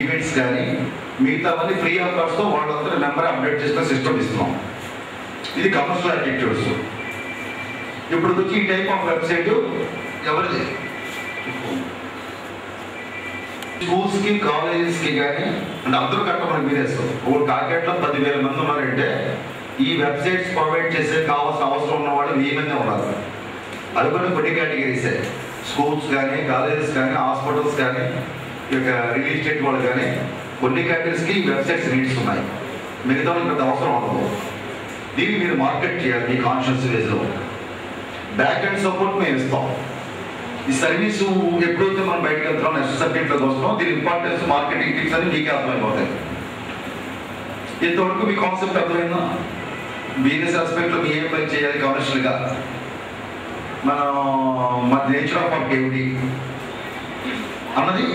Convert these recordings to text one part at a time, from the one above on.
Events కానీ మిగతావన్నీ free of కాస్ట్తో వాళ్ళందరూ నెంబర్ అప్డేట్ చేసిన సిస్టమ్ ఇస్తున్నాం. ఇది కమర్షియల్ యాక్టివిటీస్. ఇప్పుడు వచ్చి ఈ టైప్ ఆఫ్ వెబ్సైట్ ఎవరిది? స్కూల్స్కి కాలేజెస్కి కానీ అంటే అందరూ కట్టమని మీరేస్తాం. ఒక కాకేట్లో 10,000 మంది ఉన్నారంటే ఈ వెబ్సైట్స్ ప్రొవైడ్ చేసే కావాల్సిన అవసరం ఉన్న వాళ్ళు 1000 మంది ఉన్నారు. అది కూడా కొన్ని కేటగిరీసే. స్కూల్స్ కానీ కాలేజెస్ కానీ హాస్పిటల్స్ కానీ ఇక రియల్ ఎస్టేట్ వాళ్ళు కానీ కొన్ని కేటగిరీస్కి వెబ్సైట్స్ నీడ్స్ ఉన్నాయి. మిగతా వాళ్ళకి పెద్ద అవసరం ఉండదు. దీన్ని మీరు మార్కెట్ చేయాలి మీ కాన్షియస్ వేస్లో. బ్యాక్ అండ్ సపోర్ట్ మేము ఇస్తాం. ఈ సర్వీసు ఎప్పుడైతే మనం బయటకు వెళ్తాం నెక్స్ట్ సబ్జెక్ట్లోకి వస్తాం దీని ఇంపార్టెన్స్ మార్కెటింగ్ టిప్స్ అని మీకే అర్థమైపోతాయి. ఇంతవరకు మీ కాన్సెప్ట్ అర్థమైందా? బిజినెస్ ఆస్పెక్ట్లో మీ ఏం పని చేయాలి కమర్షియల్గా, మన నేచర్ ఆఫ్ వర్క్ ఏమిటి అన్నది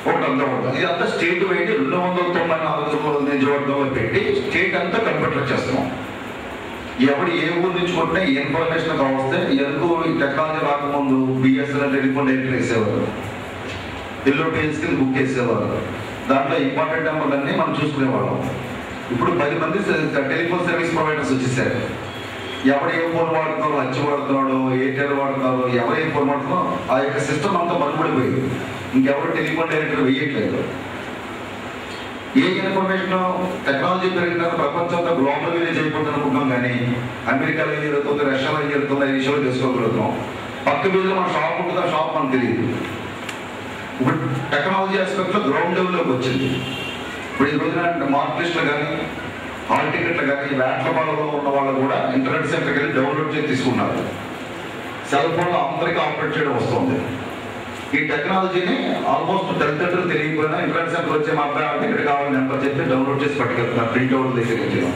ఒకటి అంతా ఉంటుంది. ఇది అంతా స్టేట్ వైడ్ 294 నియోజకవర్గంలో పెట్టి స్టేట్ అంతా కంప్యూటర్ చేస్తున్నాం. ఎవరు ఏ ఊరు నుంచి కొట్టినా ఏ ఇన్ఫర్మేషన్ కావస్తే ఎందుకు టెక్నాలజీ రాకముందు బిఎస్ఎన్ఎల్ టెలిఫోన్ డైరెక్ట్ వేసేవారు, ఎల్లో పేజ్కి బుక్ చేసేవారు. దాంట్లో ఇంపార్టెంట్ నెంబర్లన్నీ మనం చూసుకునేవాళ్ళం. ఇప్పుడు 10 మంది టెలిఫోన్ సర్వీస్ ప్రొవైడర్స్ వచ్చేసారు. ఎవరు ఏ ఫోన్ వాడుతున్నారో, హచ్ వాడుతున్నాడో, ఎయిర్టెల్ వాడుతున్నారో, ఎవరు ఏ ఫోన్ వాడుతున్నారో ఆ యొక్క సిస్టమ్ అంతా మరుగుపడిపోయింది. ఇంకెవరు టెలిఫోన్ డైరెక్టర్ వేయట్లేదు. ఏ ఇన్ఫర్మేషన్ టెక్నాలజీ పెరిగిన ప్రపంచంతో గ్లోబల్ విలేజ్ అయిపోతుంది అనుకుంటున్నాం, కానీ అమెరికాలో ఏం జరుగుతుంది, రష్యాలో ఏం జరుగుతుంది ఈ విషయాలు తెలుసుకోగలుగుతున్నాం. పక్క వీధిలో మన షాప్ ఉంటుంది, ఆ షాప్ మనకు తెలియదు. ఇప్పుడు టెక్నాలజీ ఆస్పెక్ట్లో గ్రౌండ్ లెవెల్లోకి వచ్చింది. ఇప్పుడు ఈ రోజున మార్కెట్లో కానీ హాల్ టికెట్లు కానీ వ్యాట్ల బాలలో ఉన్న వాళ్ళు కూడా ఇంటర్నెట్ సెంటర్కి వెళ్ళి డౌన్లోడ్ చేసి తీసుకున్నారు. సెల్ ఫోన్లో అందరికీ ఆపరేట్ చేయడం వస్తుంది. ఈ టెక్నాలజీని ఆల్మోస్ట్ తల్లిదండ్రులు తెలియకపోయినా ఇంటర్నెట్ సెంటర్ వచ్చే మా అబ్బాయి హాల్ టికెట్ కావాలని నెంబర్ చెప్పి డౌన్లోడ్ చేసి పట్టుకెళ్తున్నారు. ప్రింట్ అవుట్ దగ్గర వచ్చాం.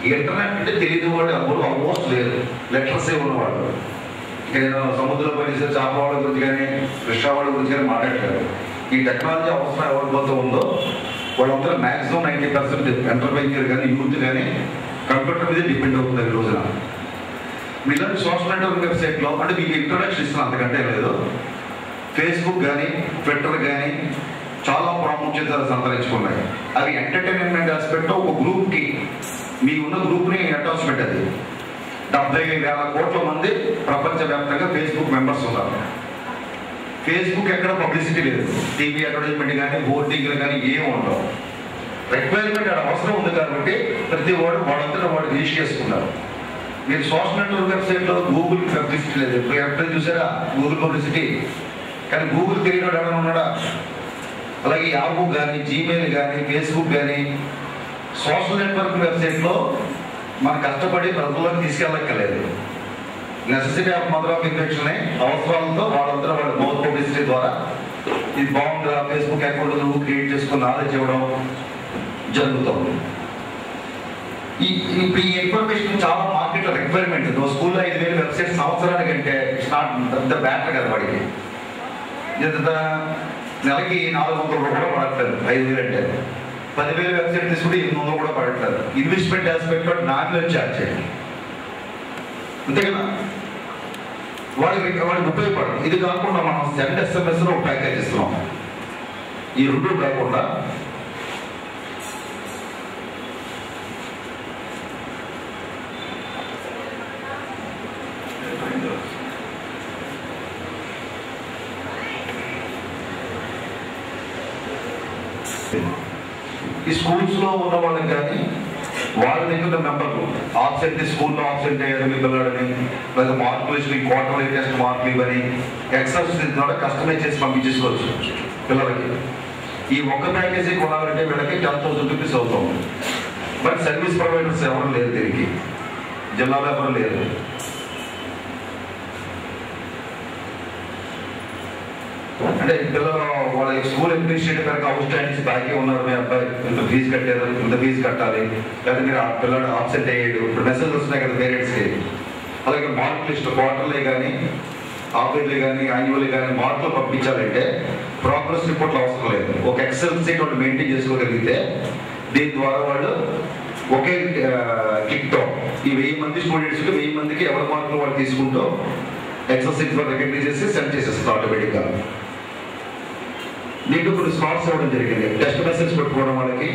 ఈ ఇంటర్నెట్ అంటే తెలియదు వాళ్ళు ఎవరు ఆల్మోస్ట్ లేదు. లెటర్సే ఉన్నవాళ్ళు. ఇక సముద్రంలో పోయిన చేప వాళ్ళ గురించి కానీ రిక్షా వాళ్ళ గురించి కానీ మాట్లాడతారు. ఈ టెక్నాలజీ అవసరం ఎవరిపోతూ ఉందో వాళ్ళందరూ మ్యాక్సిమం 90% ఎంటర్ప్రైజర్ కానీ యూత్ కానీ కంప్యూటర్ మీద డిపెండ్ అవుతుంది ఈ రోజున. మీరు సోషల్ నెట్వర్క్ వెబ్సైట్లో అంటే మీకు ఇంట్రొడక్షన్ ఇస్తున్నాను, అంతకంటే లేదు. ఫేస్బుక్ కానీ ట్విట్టర్ కానీ చాలా ప్రాముఖ్యత సంతరించుకున్నాయి. అవి ఎంటర్టైన్మెంట్ ఆస్పెక్ట్ ఒక గ్రూప్కి మీ ఉన్న గ్రూప్ని అటాచ్మెంట్. అది 70,000 కోట్ల మంది ప్రపంచవ్యాప్తంగా ఫేస్బుక్ మెంబర్స్ ఉన్నారు. ఫేస్బుక్ ఎక్కడ పబ్లిసిటీ లేదు, టీవీ అడ్వర్టైజ్మెంట్ కానీ బోర్డింగ్లు కానీ ఏమి ఉండవు. రిక్వైర్మెంట్ అక్కడ అవసరం ఉంది కాబట్టి ప్రతి వాడు వాళ్ళంతా వాడు రిజిస్టర్ చేసుకున్నారు. మీరు సోషల్ నెట్వర్క్ వెబ్సైట్లో గూగుల్ పబ్లిసిటీ లేదు. ఇప్పుడు ఎప్పుడైనా చూసారా గూగుల్ పబ్లిసిటీ? కానీ గూగుల్ తెలియని ఎవరైనా ఉన్నాడా? అలాగే యాహూ కానీ జీమెయిల్ కానీ ఫేస్బుక్ కానీ సోషల్ నెట్వర్క్ వెబ్సైట్లో మనం కష్టపడి ప్రజల్లోకి తీసుకెళ్ళక్కర్లేదు. Necessity of mother of invention అవసరాలతో వాళ్ళందరూ వాళ్ళ మౌత్ పబ్లిసిటీ ద్వారా ఇది బాగుందా ఫేస్బుక్ అకౌంట్ నువ్వు క్రియేట్ చేసుకుని నాలెడ్జ్ ఇవ్వడం జరుగుతుంది. ఇప్పుడు ఈ ఇన్ఫర్మేషన్ చాలా మార్కెట్లో రిక్వైర్మెంట్. నువ్వు స్కూల్లో 5,000 వెబ్సైట్ సంవత్సరానికి అంటే ఇట్స్ నాట్ ద బ్యాటర్ కదా వాడికి. నెలకి 400 రూపాయలు పడట్లేదు 5,000 అంటే. 10,000 వెబ్సైట్ తీసుకుంటే 800 కూడా పడట్లేదు. ఇన్వెస్ట్మెంట్ ఆస్పెక్ట్లో నామినల్ ఛార్జ్ చేయండి అంతే కదా, వాడికి ఉపయోగపడదు. ఇది కాకుండా మనం సెండ్ SMS లో ఒక ప్యాకేజ్ ఇస్తున్నాం. ఈ రెండు కాకుండా ఈ స్కూల్స్లో ఉన్న వాళ్ళకి కానీ వాళ్ళ దగ్గర మెంబర్లు ఆబ్సెంట్ స్కూల్లో ఆబ్సెంట్ అయ్యారు మీ పిల్లలని, లేదా మార్కులు ఇచ్చి క్వార్టర్లీ టెస్ట్ మార్కులు ఇవని ఎక్సర్సైజ్ ద్వారా కస్టమైజ్ చేసి పంపించేసుకోవచ్చు పిల్లలకి. ఈ ఒక్క ప్యాకేజీ కొనాలంటే వీళ్ళకి 10,000 రూపీస్ అవుతుంది. బట్ సర్వీస్ ప్రొవైడర్స్ ఎవరు లేరు, దీనికి జిల్లాలో ఎవరు లేరు. అంటే పిల్లలు వాళ్ళ స్కూల్ అడ్మినిస్ట్రేటివ్ కనుక అవుట్ స్టాండింగ్స్ బాకీ ఉన్నారు, మీ అబ్బాయి ఇంత ఫీజు కట్టారు, ఇంత ఫీజు కట్టాలి, లేదా మీరు ఆ పిల్లడు ఆబ్సెంట్ అయ్యాడు. ఇప్పుడు మెసేజ్ వస్తున్నాయి కదా పేరెంట్స్కి. అలాగే మార్క్ లిస్ట్ క్వార్టర్లీ కానీ హాఫ్లీ కానీ యాన్యువల్లీ కానీ మార్కులు పంపించాలంటే ప్రోగ్రెస్ రిపోర్ట్లు అవసరం లేదు. ఒక ఎక్సెల్ షీట్ వాళ్ళు మెయింటైన్ చేసుకోగలిగితే దీని ద్వారా వాళ్ళు ఒకే క్లిక్తో ఈ 1000 మంది స్టూడెంట్స్కి 1000 మందికి ఎవరి మార్కులు వాళ్ళు తీసుకుంటూ ఎక్సెల్ షీట్ రికగ్నైజ్ చేసి సెండ్ చేసేస్తారు ఆటోమేటిక్గా. దీంట్లో కొన్ని స్లాట్స్ ఇవ్వడం జరిగింది. టెస్ట్ మెసేజ్ పెట్టుకోవడం వాళ్ళకి,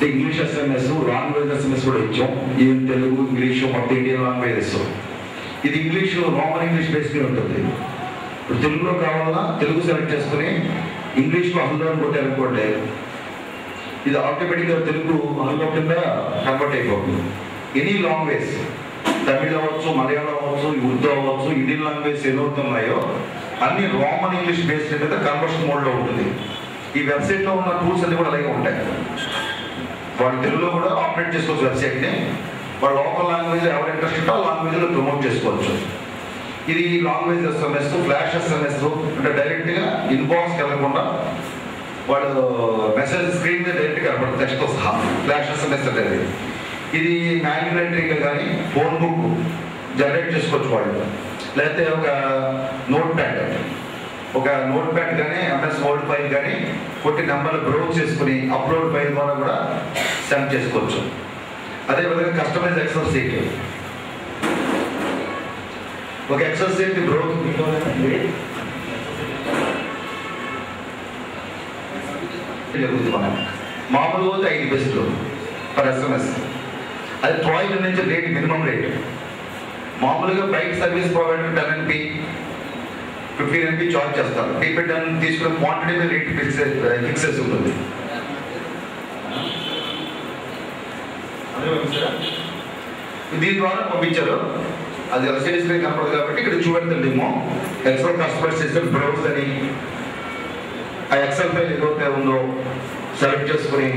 ఇంగ్లీష్ SMS, లాంగ్వేజ్ SMS కూడా ఇచ్చాం. ఈవెన్ తెలుగు, ఇంగ్లీషు, మొత్తం ఇండియన్ లాంగ్వేజెస్. ఇది ఇంగ్లీష్, రోమన్ ఇంగ్లీష్ బేస్గా ఉంటుంది. ఇప్పుడు తెలుగులో కావాలన్నా తెలుగు సెలెక్ట్ చేసుకుని ఇంగ్లీష్లో హల్లో అని కొట్టారనుకోండి, ఇది ఆటోమేటిక్గా తెలుగు హల్లో కింద కన్వర్ట్ అయిపోతుంది. ఎనీ లాంగ్వేజ్, తమిళ్ అవ్వచ్చు, మలయాళం అవ్వచ్చు, ఉర్దూ అవ్వచ్చు, ఇండియన్ లాంగ్వేజ్ ఏదవుతున్నాయో అన్ని రోమన్ ఇంగ్లీష్ బేస్డ్ మీద కన్వర్షన్ మోడ్లో ఉంటుంది. ఈ వెబ్సైట్లో ఉన్న టూల్స్ అన్ని కూడా అలాగే ఉంటాయి. వాళ్ళు తెలుగులో కూడా ఆపరేట్ చేసుకోవచ్చు వెబ్సైట్ని. వాళ్ళ లోకల్ లాంగ్వేజ్ ఎవరు ఇంట్రెస్ట్ ఉంటే ఆ లాంగ్వేజ్లో ప్రమోట్ చేసుకోవచ్చు. ఇది లాంగ్వేజ్ SMS, ఫ్లాష్ SMS, అంటే డైరెక్ట్గా ఇన్బాక్స్కి వెళ్ళకుండా వాళ్ళు మెసేజ్ స్క్రీన్ మీద డైరెక్ట్గా కనపడుతుంది టెక్స్ట్తో సహా. ఫ్లాష్ SMS అనేది ఇది మాన్యువల్ ఎంట్రీగా కానీ ఫోన్ బుక్ జనరేట్ చేసుకోవచ్చు వాళ్ళు. లేకపోతే ఒక నోట్ ప్యాడ్ కానీ MS వర్డ్ ఫైల్ కానీ కొట్టి నెంబర్లు బ్రౌజ్ చేసుకుని అప్లోడ్ ఫైల్ ద్వారా కూడా సెండ్ చేసుకోవచ్చు. అదేవిధంగా కస్టమైజ్ ఎక్సెల్ షీట్, ఒక ఎక్సెల్ షీట్ బ్రౌజ్ జరుగుతుంది. మనం మామూలుగా 5 పైసలు పర్ SMS. అది 12 నుంచి రేట్, మినిమం రేట్. మామూలుగా bike service provider 10 MB 15 MB charge చేస్తారు. టీపీడన్ తీసుకునే క్వాంటిటీ మీద రేట్ ఫిక్స్ చేసి ఉంటుంది. దీని ద్వారా పంపించారు. అది ఎల్సిడి స్క్రీన్ కనపడదు కాబట్టి ఇక్కడ చూపెడుతుండేమో ఎక్సెల్ కస్టమర్ సిస్టమ్ బ్రౌజ్ అని. ఆ ఎక్సెల్ ఫైల్ ఏదైతే ఉందో సెలెక్ట్ చేసుకుని,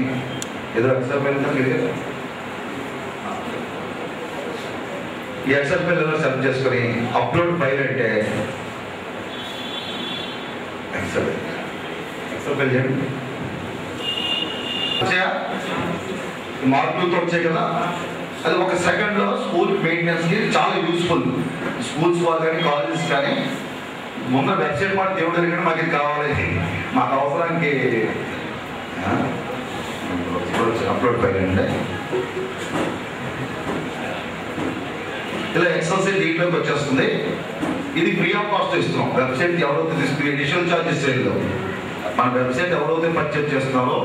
ఏదో ఎక్సెల్ ఫైల్ ఈ ఎక్సెల్ ఫైల్ ఏదో సెలెక్ట్ చేసుకుని అప్లోడ్ ఫైల్ అంటే ఎక్సెల్ ఫైల్ చేయండి. వచ్చాయా? మార్కులతో వచ్చాయి కదా. అది ఒక సెకండ్లో స్కూల్ మెయింటెనెన్స్కి చాలా యూస్ఫుల్. స్కూల్స్ వాళ్ళు కానీ కాలేజెస్ కానీ ముందు వెబ్సైట్ మాట దేవుడు దగ్గర మాకు ఇది కావాలి, మాకు అవసరానికి అప్లోడ్ ఫైల్ అంటే ఇలా ఎక్సెల్ షీట్ దీంట్లోకి వచ్చేస్తుంది. ఇది ఫ్రీ ఆఫ్ కాస్ట్ ఇస్తున్నాం. వెబ్సైట్ ఎవరైతే తీసుకుని ఇనిషియల్ ఛార్జెస్ చేయలేదు. మన వెబ్సైట్ ఎవరైతే పర్చేజ్ చేస్తున్నారో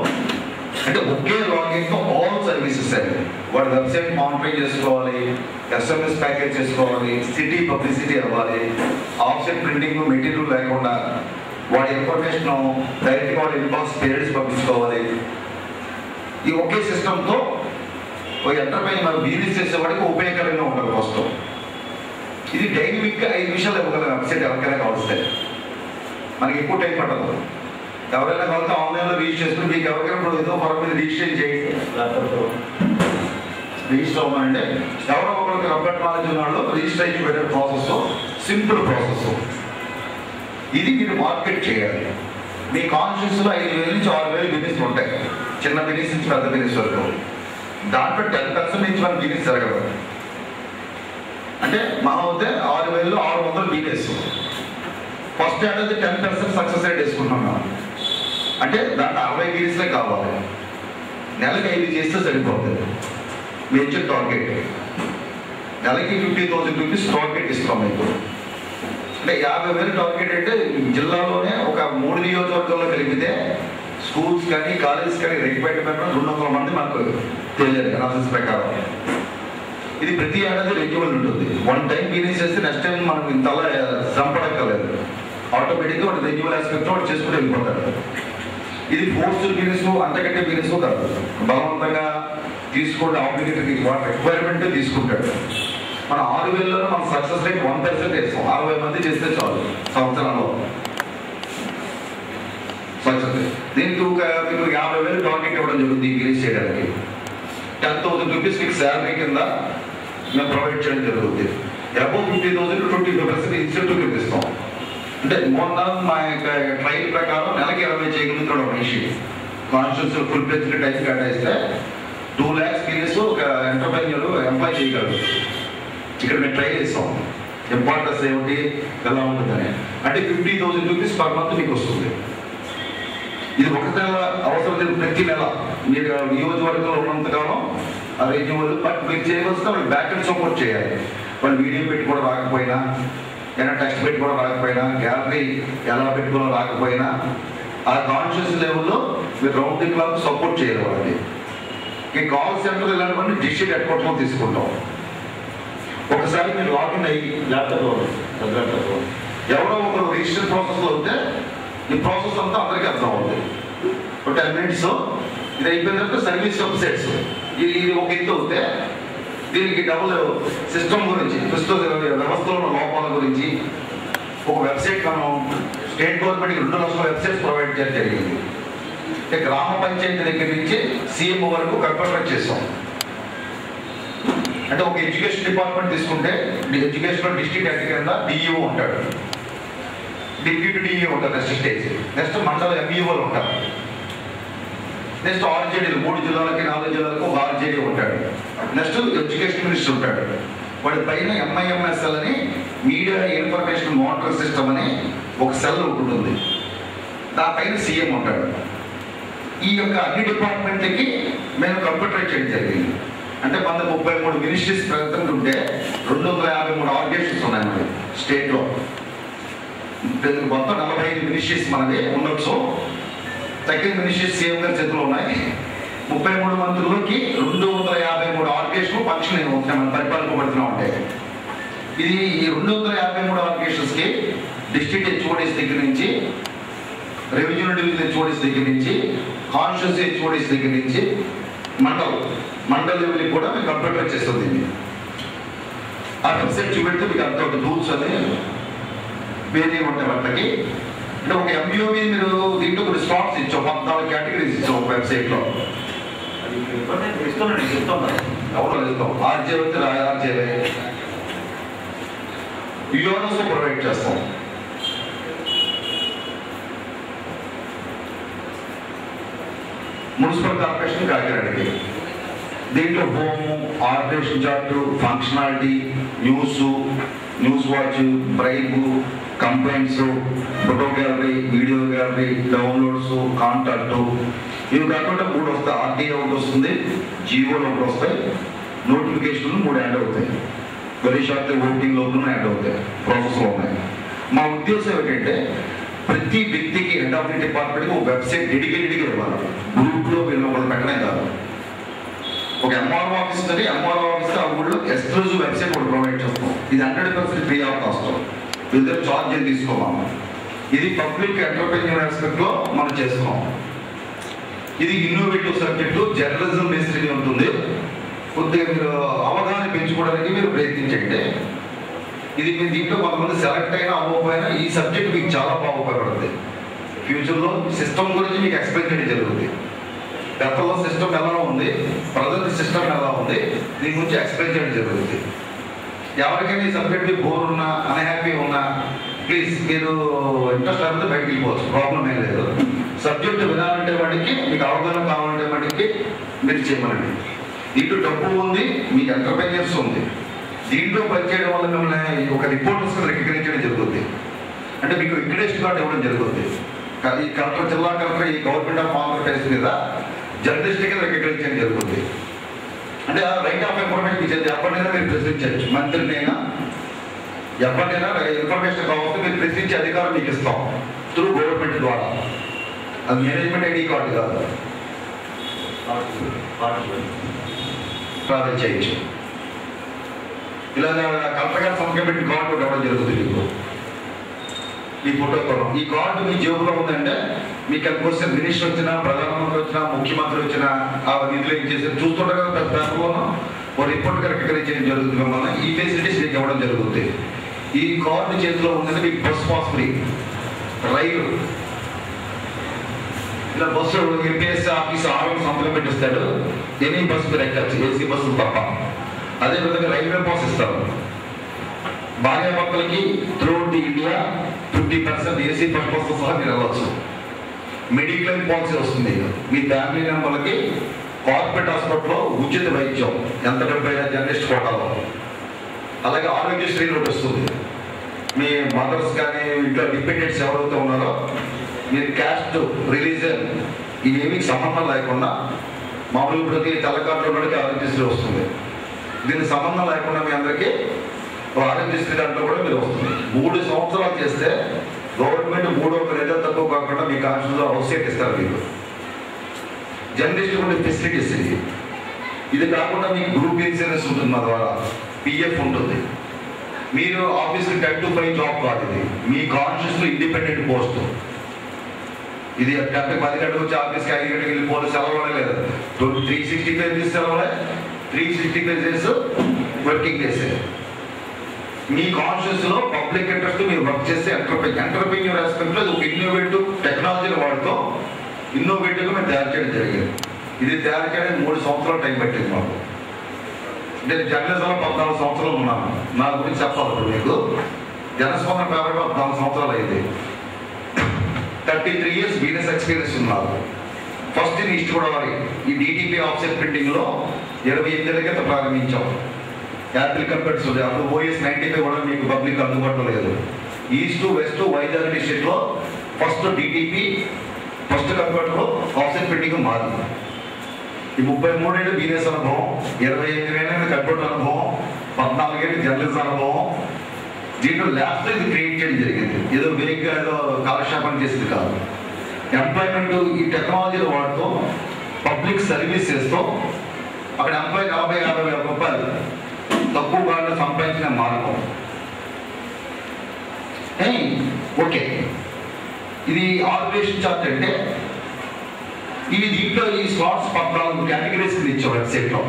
అంటే ఒకే లాగిన్తో ఆల్ సర్వీసెస్ అండి. వాడు వెబ్సైట్ మానిటర్ చేసుకోవాలి, SMS ప్యాకేజ్ చేసుకోవాలి, సిటీ పబ్లిసిటీ అవ్వాలి, ఆఫ్సెట్ ప్రింటింగ్ మెటీరియల్ లేకుండా వాడి ఇన్ఫర్మేషన్ డైరెక్ట్గా వాడి ఇన్బాక్స్ పేరెంట్స్ పంపించుకోవాలి. ఈ ఒకే సిస్టంతో ఒక ఎంటర్ప్రైజ్ మనం బిజినెస్ చేసేవాడికి ఉపయోగకరంగా ఉంటుంది వస్తాం. ఇది డైనమిక్గా 5 నిమిషాలు ఇవ్వగలం. వెబ్సైట్ ఎవరికైనా కావస్తే మనకి ఎక్కువ టైం పడదు. ఎవరైనా కావాలంటే ఆన్లైన్లో రిజిస్టర్ చేసుకుని మీకు ఎవరికైనా ఇప్పుడు ఏదో పొరం మీద రిజిస్టర్ చేయండి. రిజిస్టర్ అవ్వాలంటే ఎవరో ఒకరికి రబ్బర్ నాలెడ్జ్ ఉన్నాళ్ళు రిజిస్ట్రేషన్ పెట్టే ప్రాసెస్ సింపుల్ ప్రాసెస్. ఇది మీరు మార్కెట్ చేయాలి. మీ కాన్షియస్లో 5,000 నుంచి 6,000 బిజినెస్ ఉంటాయి. చిన్న బిజినెస్ నుంచి పెద్ద బిజినెస్ వరకు. దాంట్లో 10% నుంచి మన బిజినెస్ జరగదు. అంటే మా అయితే 6,000లో 600 బిజినెస్. ఫస్ట్ అనేది 10% సక్సెస్ రేట్ వేసుకుంటున్నాం. అంటే దాంట్లో 60 బిజినెస్లే కావాలి. నెలకి 5 చేస్తే సరిపోతుంది. మీ ఇచ్చే టార్గెట్ నెలకి 50,000 రూపీస్ టార్గెట్ ఇస్తాం మీకు. అంటే 50,000 టార్గెట్ అంటే జిల్లాలోనే ఒక 3 నియోజకవర్గాల్లో కలిపితే స్కూల్స్ కానీ కాలేజెస్ కానీ రిక్వైర్మెంట్ 200 మంది మాకు తెలియదు అనాలిసిస్ ప్రకారం. ఇది ప్రతి ఏడాది రెన్యువల్ ఉంటుంది. 1 టైం బిజినెస్ చేస్తే నెక్స్ట్ టైం మనం ఇంతలా సంపడక్కర్లేదు. ఆటోమేటిక్గా వాటి రెన్యువల్ ఆస్పెక్ట్ వాడు చేసుకుంటూ వెళ్ళిపోతాడు. ఇది ఫోర్స్ఫుల్ బిజినెస్, అంతకంటే బిజినెస్ కాదు. బలవంతంగా తీసుకుంటే ఆబ్లిగేటరీ వాటి రిక్వైర్మెంట్ తీసుకుంటాడు. మన 6,000లో మన సక్సెస్ రేట్ 1% వేస్తాం. 60 మంది చేస్తే చాలు సంవత్సరంలో సక్సెస్. దీనికి మీకు 50,000 టార్గెట్ ఇవ్వడం జరుగుతుంది. బిజినెస్ చేయడానికి 10,000 రూపీస్ మీకు శాలరీ కింద మేము ప్రొవైడ్ చేయడం జరుగుతుంది. అబౌవ్ 50,000 25% ఇన్సెంటివ్ ఇస్తాం. అంటే మొన్న మా యొక్క ట్రైల్ ప్రకారం నెలకి 20 చేయగలుగుతాడు మనిషి. కాన్షియస్ ఫుల్ ప్లేస్ టైం కేటాయిస్తే 2 lakhs బిజినెస్ ఒక ఎంటర్ప్రైజర్ ఎంప్లాయ్ చేయగలరు. ఇక్కడ మేము ట్రై చేస్తాం. ఇంపార్టెన్స్ ఏమిటి, ఎలా ఉంటుందని. అంటే 50,000 రూపీస్ పర్ మంత్ మీకు వస్తుంది. ఇది ఒక నెల అవసరం లేదు. ప్రతి నెల మీరు నియోజకవర్గంలో ఉన్నంతకాలం ఆ రెన్యువల్. బట్ మీరు చేయవలసిన వాళ్ళు బ్యాక్ అండ్ సపోర్ట్ చేయాలి. వాళ్ళు వీడియో పెట్టుకోవడం రాకపోయినా, ఏదైనా టెక్స్ట్ పెట్టుకోవడం రాకపోయినా, గ్యాలరీ ఎలా పెట్టుకోవడం రాకపోయినా ఆ కాన్షియస్ లెవెల్లో మీరు రౌండ్ ది క్లాక్ సపోర్ట్ చేయాలి వాళ్ళకి. ఈ కాల్ సెంటర్ ఇలాంటివన్నీ డిస్ట్రిక్ట్ హెడ్ క్వార్టర్లో తీసుకుంటాం. ఒకసారి మీరు లాగిన్ అయ్యి ఎవరో ఒకరు రిజిస్టర్ ప్రాసెస్లో ఉంటే ఈ ప్రాసెస్ అంతా అందరికీ అర్థం అవుతుంది. ఒక 10 minutes ఇది అయిపోయిన తర్వాత సర్వీస్ వెబ్సైట్స్ ఇది ఒక ఎత్తు అవుతే దీనికి డబుల్ సిస్టమ్ గురించి ప్రస్తుత వ్యవస్థలో ఉన్న లోపాల గురించి ఒక వెబ్సైట్ మనం స్టేట్ గవర్నమెంట్కి 2 లక్షల వెబ్సైట్స్ ప్రొవైడ్ చేయడం జరిగింది. గ్రామ పంచాయతీ దగ్గర నుంచి సీఎం వరకు కంప్యూటర్ చేసాం. అంటే ఒక ఎడ్యుకేషన్ డిపార్ట్మెంట్ తీసుకుంటే ఎడ్యుకేషన్ డిస్ట్రిక్ట్ హెడ్ కింద డిఈఓ ఉంటాడు, డిప్యూటీ డిఈఓ ఉంటారు నెక్స్ట్ స్టేజ్, నెక్స్ట్ మండల ఎంఈఓలు ఉంటారు, నెక్స్ట్ ఆర్జేడీలు 3 జిల్లాలకి 4 జిల్లాలకు ఒక ఆర్జేడీ ఉంటాడు, నెక్స్ట్ ఎడ్యుకేషన్ మినిస్టర్ ఉంటాడు. వాడి పైన ఎంఐఎంఎస్ఎల్ అని మీడియా ఇన్ఫర్మేషన్ మానిటరింగ్ సిస్టమ్ అని ఒక సెల్ ఉంటుంది, దానిపైన సీఎం ఉంటాడు. ఈ యొక్క అన్ని డిపార్ట్మెంట్లకి మేము కంప్యూటరైజ్ చేయడం జరిగింది. అంటే 33 మినిస్ట్రీస్ ప్రజెంట్ ఉంటే 253 ఆర్గనైజేషన్స్ ఉన్నాయి మనకి స్టేట్లో. మొత్తం 45 మినిస్ట్రీస్ మనది ఉండొచ్చు. తగ్గిన మినిస్ట్రీస్ సీఎం గారి చేతిలో ఉన్నాయి. 33 మంత్రులకి 253 ఆర్గనైజేషన్ ఫంక్షన్ మనం పరిపాలింపబడుతున్నాం. అంటే ఇది ఈ 253 ఆర్గనైజేషన్స్కి డిస్ట్రిక్ట్ హెచ్ఓడీస్ దగ్గర నుంచి, రెవెన్యూ డివిజన్ హెచ్ఓడీస్ దగ్గర నుంచి, కాన్స్టిట్యూన్సీ హెచ్ఓడీస్ దగ్గర నుంచి మండల్ లెవెల్కి కూడా మీకు కంప్యూటర్ చేస్తుంది. ఆ వెబ్సైట్ చూపెడితే మీకు అంత రూల్స్ అని వేరే ఉంటాయి వాళ్ళకి. అంటే ఒక ఎంబీఓవి మీరు దీంట్లో కొన్ని స్టాక్స్ ఇచ్చాం, 14 కేటగిరీస్ ఇచ్చాం ఒక వెబ్సైట్లో. ఎవరో ఇస్తాం ఆర్జే వచ్చి ఆర్జే యూఆర్ఎస్ ప్రొవైడ్ చేస్తాం. మున్సిపల్ కార్పొరేషన్ కాకినాడకి దీంట్లో home, organisation chart, functionality, news watch, bribe, complaints, photo gallery, video gallery, downloads, contact, ఇవి కాకుండా 3 వస్తాయి. ఆర్టీఏ ఒకటి వస్తుంది, జీవోలు ఒకటి వస్తాయి, నోటిఫికేషన్లు 3 యాడ్ అవుతాయి. వెరీ షార్ట్ ఓటింగ్ లోపల యాడ్ అవుతాయి, ప్రాసెస్లో ఉన్నాయి. మా ఉద్దేశం ఏంటంటే ప్రతి వ్యక్తికి హెడ్ ఆఫ్ ది డిపార్ట్మెంట్కి ఒక వెబ్సైట్ డెడికేటెడ్గా ఇవ్వాలి. గ్రూప్లో వీళ్ళు ఒకళ్ళు పెట్టనే కాదు. ఒక ఎంఆర్ఓ ఆఫీస్ ఉంది, ఎంఆర్ఓ ఆఫీస్ ఆ ఊళ్ళో ఎక్స్క్లూజివ్ వెబ్సైట్ ఒకటి ప్రొవైడ్ చేస్తాం. ఇది 100% ఫ్రీ ఆఫ్ కాస్ట్, వీళ్ళ చార్జ్ తీసుకోవాలి. ఇది పబ్లిక్ ఎంటర్ప్రైన్యూర్ ఆస్పెక్ట్లో మనం చేస్తున్నాం. ఇది ఇన్నోవేటివ్ సబ్జెక్టు, జర్నలిజం బేస్డ్ ఉంటుంది. కొద్దిగా మీరు అవగాహన పెంచుకోవడానికి మీరు ప్రయత్నించండి. ఇది మీ దీంట్లో కొంతమంది సెలెక్ట్ అయినా అవ్వకపోయినా ఈ సబ్జెక్ట్ మీకు చాలా బాగా ఉపయోగపడుతుంది. ఫ్యూచర్లో సిస్టమ్ గురించి మీకు ఎక్స్ప్లెయిన్ చేయడం జరుగుతుంది. గతంలో సిస్టమ్ ఎలా ఉంది, ప్రజెంట్ సిస్టమ్ ఎలా ఉంది, దీని గురించి ఎక్స్ప్లెయిన్ చేయడం జరుగుతుంది. ఎవరికైనా ఈ సబ్జెక్ట్ బోర్ ఉన్నా, అన్హ్యాపీ ఉన్నా ప్లీజ్ మీరు ఇంట్రెస్ట్ అయితే బయటకు వెళ్ళిపోవచ్చు, ప్రాబ్లం ఏం లేదు. సబ్జెక్ట్ వినాలంటే వాడికి, మీకు అవగాహన కావాలంటే వాడికి మీరు చేయమనండి. దీంట్లో డబ్బు ఉంది, మీకు ఎంటర్ప్రైనర్స్ ఉంది. దీంట్లో పనిచేయడం వల్ల మిమ్మల్ని ఒక రిపోర్టర్స్ రికగ్నైజ్ జరుగుతుంది. అంటే మీకు విక్రేషన్ కార్డు ఇవ్వడం జరుగుతుంది. ఈ కలెక్టర్, జిల్లా కలెక్టర్, ఈ గవర్నమెంట్ ఆఫ్ ఆంధ్రప్రదేశ్ మీద జర్నలిస్ట్ కింద రికగ్నైజ్ చేయడం జరుగుతుంది. అంటే రైట్ ఆఫ్ ఇన్ఫర్మేషన్ ఇచ్చేది ఎప్పటికైనా మీరు ప్రశ్నించవచ్చు. మంత్రినైనా ఎవరినైనా ఇన్ఫర్మేషన్ కావచ్చు మీరు ప్రశ్నించే అధికారం మీకు ఇస్తాం త్రూ గవర్నమెంట్ ద్వారా. అది మేనేజ్మెంట్ ఐడి కార్డు కాదు, ట్రావెల్ చేయొచ్చు. ఇలా కలెక్టర్ గారు సంతకం పెట్టి కార్డు ఇవ్వడం జరుగుతుంది. ఈ ఫోటో కొనం ఈ కార్డు మీ జేబులో ఉందంటే మీకు అనుకోస్తే మినిస్టర్ వచ్చినా, ప్రధానమంత్రి వచ్చినా, ముఖ్యమంత్రి వచ్చినా ఆ నిధులు ఏం చేసి చూస్తుంటారు కదా. పెద్ద పేపర్లోనూ ఓ రిపోర్ట్ రికగ్నైజ్ చేయడం జరుగుతుంది. మిమ్మల్ని ఈ ఫెసిలిటీస్ మీకు ఇవ్వడం జరుగుతుంది. ఈ కార్డు చేతిలో ఉందంటే మీకు బస్ పాస్ ఫ్రీ, రైలు ఇలా బస్సు ఎంపీఎస్సీ ఆఫీస్ ఆరోగ్య సంతకం పెట్టిస్తాడు. ఎనీ బస్సు మీరు ఎక్కచ్చు, ఏసీ బస్సులు తప్ప. అదేవిధంగా రైల్వే పాస్ ఇస్తారు. భార్యాభర్తలకి throughout India 50% AC first bus సహా మీరు వెళ్ళవచ్చు. మెడిక్లెయిమ్ పాలసీ వస్తుంది. మీ ఫ్యామిలీ మెంబర్లకి కార్పొరేట్ హాస్పిటల్లో ఉచిత వైద్యం, ఎంత డబ్బైనా జర్నలిస్ట్ కోటాలో. అలాగే ఆరోగ్యశ్రీ ఒకటి వస్తుంది. మీ మదర్స్ కానీ ఇంట్లో డిపెండెంట్స్ ఎవరైతే ఉన్నారో మీరు క్యాస్ట్, రిలీజన్ ఇవేమీ సంబంధం లేకుండా మామూలు ప్రతి తెల్లకారులో ఉన్నకి ఆరోగ్యశ్రీ వస్తుంది. దీనికి సంబంధం లేకుండా మీ అందరికీ ఆరోగ్యశ్రీ దాంట్లో కూడా మీరు వస్తుంది. 3 సంవత్సరాలు చేస్తే గవర్నమెంట్ 3 తక్కువ కాకుండా మీ కాన్స్టిట్యూన్సీలో హౌస్ సైట్ ఇస్తారు మీకు. జర్నలిస్ట్ ఉండే ఫెసిలిటీస్ ఇది కాకుండా మీకు గ్రూప్ ఇన్సూరెన్స్ ఉంటుంది, మా ద్వారా పిఎఫ్ ఉంటుంది. మీరు ఆఫీస్కి 10 to 5 జాబ్ కాదు, ఇది మీ కాన్షియస్లో ఇండిపెండెంట్ పోస్ట్. ఇది 10 గంటలకు వచ్చి ఆఫీస్కి 5 గంటలకు వెళ్ళిపోతే సెలవులే లేదు. 365 డేస్ సెలవులే, 365 డేస్ వర్కింగ్ డేస్. మీ కాన్షియస్లో పబ్లిక్ ఇంట్రెస్ట్ మీరు వర్క్ చేస్తే ఎంటర్ప్రెన్యూర్ ఆస్పెక్ట్లో ఒక ఇన్నోవేటివ్ టెక్నాలజీని వాడుతూ ఇన్నోవేటివ్గా మేము తయారు చేయడం జరిగింది. ఇది తయారు చేయడానికి 3 సంవత్సరాలు టైం పట్టింది మాకు. నేను జర్నలిజంలో 14 సంవత్సరాలు ఉన్నాను. నా గురించి చెప్పాలి మీకు. జనస్పందన పేపర్ 14 సంవత్సరాలు అయింది. 33 years బిజినెస్ ఎక్స్పీరియన్స్ ఉన్నారు. ఫస్ట్ ఇన్ ఈస్ట్ గోదావరి ఈ డిటిపి ఆఫ్సెట్ ప్రింటింగ్లో 28 ఏళ్ళ కింద ప్రారంభించాం. యాపిల్ కంపెనీస్ ఉంది. అప్పుడు ఓఎస్ 95 కూడా మీకు పబ్లిక్ అందుబాటులో లేదు. ఈస్ట్ వెస్ట్ వైజాగ్ డిస్ట్రిక్ట్లో ఫస్ట్ డిటిపి ఫస్ట్ కంప్యూటర్లో ఆఫ్సెట్ ప్రింటింగ్ మారింది. ఈ 33 ఏళ్ళు బిజినెస్ అనుభవం, 28 ఏళ్ళ కంప్యూటర్ అనుభవం, 14 ఏళ్ళు జర్నలిజం అనుభవం. దీంట్లో ల్యాబ్స్లో ఇది క్రియేట్ చేయడం జరిగింది. ఏదో వేగ్గా ఏదో కాలక్షేపం చేసింది కాదు. ఎంప్లాయ్మెంట్ ఈ టెక్నాలజీలో వాడుతూ పబ్లిక్ సర్వీస్ చేస్తూ అక్కడ ఎంప్లాయీ 40-50 వేల రూపాయలు తక్కువ కాలంలో సంపాదించిన మార్గం. ఓకే, ఇది ఆర్గనైజేషన్ చార్ట్ అంటే ఇవి దీంట్లో ఈ స్లాట్స్ 14 కేటగిరీస్ ఇచ్చాం వెబ్సైట్లో.